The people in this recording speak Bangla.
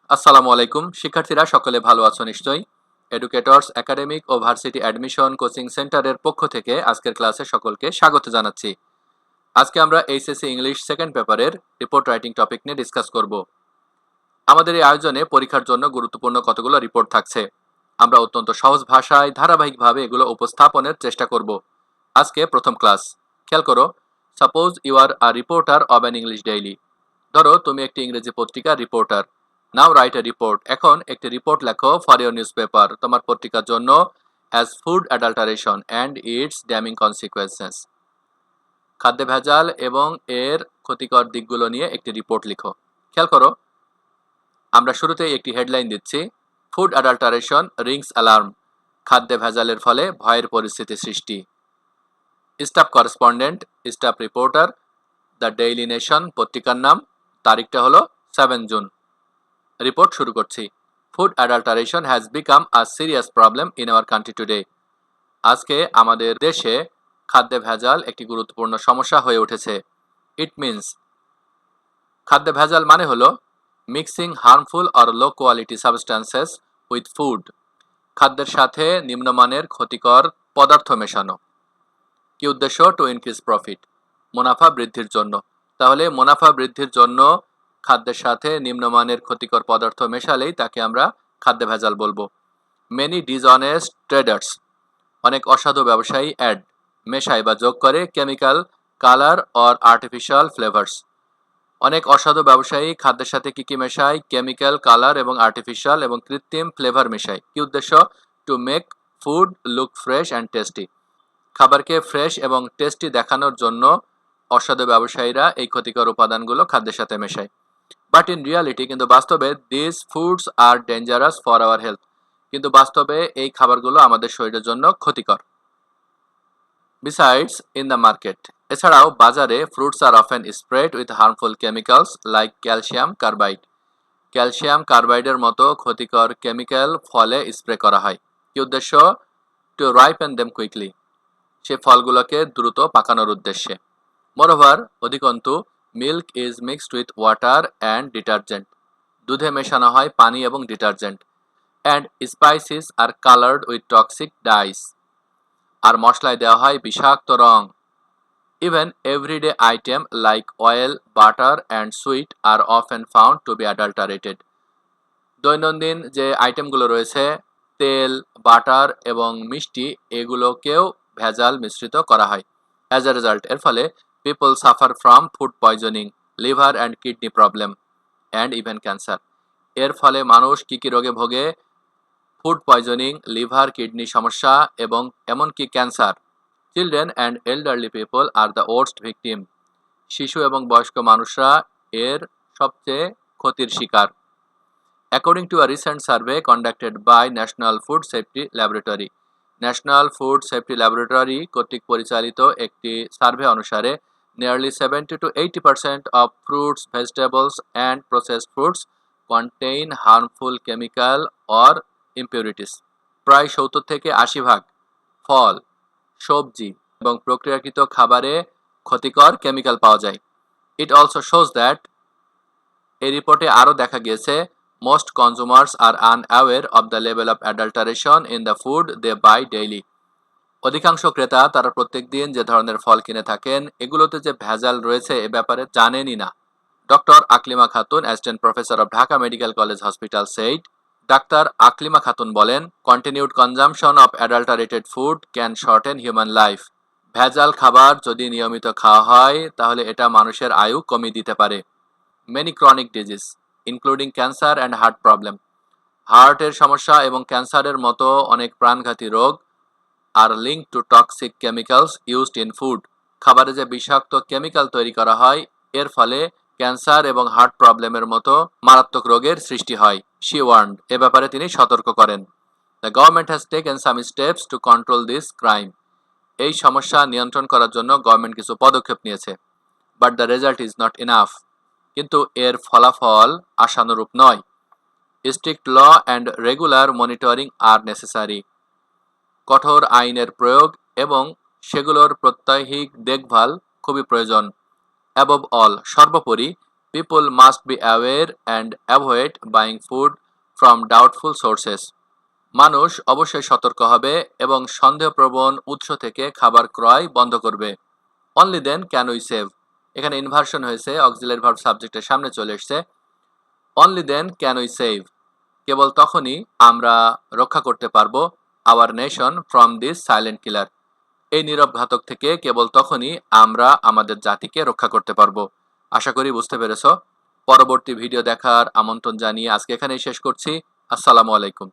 আসসালামু আলাইকুম শিক্ষার্থীরা সকলে ভালো আছো নিশ্চয়ই। এডুকেটরস একাডেমিক ও ভার্সিটি অ্যাডমিশন কোচিং সেন্টারের পক্ষ থেকে আজকের ক্লাসে সকলকে স্বাগত জানাচ্ছি। আজকে আমরা এইচএসসি ইংলিশ সেকেন্ড পেপারের রিপোর্ট রাইটিং টপিক নিয়ে ডিসকাস করব। আমাদের এই আয়োজনে পরীক্ষার জন্য গুরুত্বপূর্ণ কতগুলো রিপোর্ট থাকছে। আমরা অত্যন্ত সহজ ভাষায় ধারাবাহিকভাবে এগুলো উপস্থাপনের চেষ্টা করব। আজকে প্রথম ক্লাস। খেয়াল করো, suppose you are a reporter of an English daily. ধরো তুমি একটি ইংরেজি পত্রিকার reporter. Now write a report. এখন একটি রিপোর্ট লেখো ফর ইউর নিউজ পেপার, তোমার পত্রিকার জন্য, as food adulteration and its damning consequences. খাদ্যে ভেজাল এবং এর ক্ষতিকর দিকগুলো নিয়ে একটি রিপোর্ট লিখো। খেয়াল করো, আমরা শুরুতেই একটি হেডলাইন দিচ্ছি, ফুড অ্যাডাল্টারেশন রিংস অ্যালার্ম। খাদ্যে ভেজালের ফলে ভয়ের পরিস্থিতি সৃষ্টি। Staff correspondent, staff reporter, the daily nation পত্রিকার নাম, তারিখটা হলো 7 জুন। রিপোর্ট শুরু করছি। Food adulteration has become a serious problem in our country today. আজকে আমাদের দেশে খাদ্যে ভেজাল একটি গুরুত্বপূর্ণ সমস্যা হয়ে উঠেছে। ইট মিনস, খাদ্যে ভেজাল মানে হলো mixing harmful or low quality substances with food. খাদ্যের সাথে নিম্নমানের ক্ষতিকর পদার্থ মেশানো। কি উদ্দেশ্য? টু ইনক্রিজ প্রফিট, মুনাফা বৃদ্ধির জন্য। তাহলে মুনাফা বৃদ্ধির জন্য খাদ্যের সাথে নিম্নমানের ক্ষতিকর পদার্থ মেশালেই তাকে আমরা খাদ্যে ভেজাল বলবো। মেনি ডিসঅনেস্ট ট্রেডার্স, অনেক অসাধু ব্যবসায়ী অ্যাড, মেশায় বা যোগ করে chemical, colour or artificial flavours. অনেক অসাধু ব্যবসায়ী খাদ্যের সাথে কি কি মেশায়? কেমিক্যাল, কালার এবং আর্টিফিশিয়াল এবং কৃত্রিম ফ্লেভার মেশায়। কি উদ্দেশ্য? To make food look fresh and tasty. খাবারকে ফ্রেশ এবং টেস্টি দেখানোর জন্য অসাধু ব্যবসায়ীরা এই ক্ষতিকর উপাদানগুলো খাদ্যের সাথে মেশায়। বাট ইন রিয়ালিটি, কিন্তু বাস্তবে, this foods are dangerous for our health. কিন্তু বাস্তবে এই খাবারগুলো আমাদের শরীরের জন্য ক্ষতিকর। বিসাইডস, ইন দ্য মার্কেট, এছাড়াও বাজারে fruits are often spread with harmful chemicals like calcium carbide. Calcium কার্বাইডের মতো ক্ষতিকর কেমিক্যাল ফলে স্প্রে করা হয়। কি উদ্দেশ্য? টু রাইপেন দেম কুইকলি, সে ফলগুলোকে দ্রুত পাকানোর উদ্দেশ্যে। মোরওভার, অধিকন্তু, milk is mixed with water and detergent, দুধে মেশানো হয় পানি এবং detergent. And spices are coloured with toxic dyes, আর মশলায় দেওয়া হয় বিষাক্ত রং। Even everyday item like oil, butter and sweet R often found to be adulterated. দৈনন্দিন যে আইটেমগুলো রয়েছে, তেল, বাটার এবং মিষ্টি, এগুলোকেও ভেজাল মিশ্রিত করা হয়। অ্যাজ এ রেজাল্ট, এর ফলে people suffer from food poisoning, liver and kidney problem and even cancer. এর ফলে মানুষ কি কি রোগে ভোগে? ফুড পয়জনিং, লিভার, কিডনি সমস্যা এবং এমনকি cancer. Children and elderly people are the worst victim. শিশু এবং বয়স্ক মানুষরা এর সবচেয়ে ক্ষতির শিকার। According to a recent survey conducted by National Food Safety Laboratory, national food safety laboratory কর্তৃক পরিচালিত একটি সার্ভে অনুসারে nearly 70 to 80% of fruits, vegetables and processed foods contain harmful chemical or impurities. প্রায় 70 থেকে 80% ফল, সবজি এবং প্রক্রিয়াকৃত খাবারে ক্ষতিকর কেমিক্যাল পাওয়া যায়। It also shows that, এই রিপোর্টে আরও দেখা গিয়েছে, most consumers are unaware of the level of adulteration in the food they buy daily. অধিকাংশ ক্রেতা তারা প্রত্যেকদিন যে ধরনের ফল কিনে থাকেন, এগুলোতে যে ভেজাল রয়েছে এ ব্যাপারে জানেনই না। Doctor Aklima Khatun, assistant professor of Dhaka medical college hospital said, ডাক্তার আকলিমা খাতুন বলেন, continued consumption of adulterated food can shorten human life. ভেজাল খাবার যদি নিয়মিত খাওয়া হয় তাহলে এটা মানুষের আয়ু কমিয়ে দিতে পারে। Many chronic disease including cancer and heart problem, হার্টের সমস্যা এবং ক্যান্সারের মতো অনেক প্রাণঘাতী রোগ are link to toxic chemicals used in food. খাবারে যে বিষাক্ত কেমিক্যাল তৈরি করা হয় এর ফলে ক্যান্সার এবং হার্ট প্রবলেমের মতো মারাত্মক রোগের সৃষ্টি হয়। শি ওয়ার্নড, এ ব্যাপারে তিনি সতর্ক করেন। The government has taken some steps to control this crime. এই সমস্যা নিয়ন্ত্রণ করার জন্য গভর্নমেন্ট কিছু পদক্ষেপ নিয়েছে। But the result is not enough, কিন্তু এর ফলাফল আশানুরূপ নয়। Strict law and regular monitoring are necessary, কঠোর আইনের প্রয়োগ এবং সেগুলোর প্রত্যহিক দেখভাল খুবই প্রয়োজন। অ্যাবভ অল, সর্বোপরি, people must be aware and avoid buying food from doubtful sources. মানুষ অবশ্যই সতর্ক হবে এবং সন্দেহপ্রবণ উৎস থেকে খাবার ক্রয় বন্ধ করবে। Only then can we save, এখানে ইনভার্সন হয়েছে, অক্সিলারি ভার্ব সাবজেক্টের সামনে চলে এসেছে। Only then can we save, কেবল তখনই আমরা রক্ষা করতে পারবো our nation from this silent killer, এই নীরব ঘাতক থেকে কেবল তখনই আমরা আমাদের জাতিকে রক্ষা করতে পারবো। আশা করি বুঝতে পেরেছো। পরবর্তী ভিডিও দেখার আমন্ত্রণ জানিয়ে আজকে এখানেই শেষ করছি। আসসালামু আলাইকুম।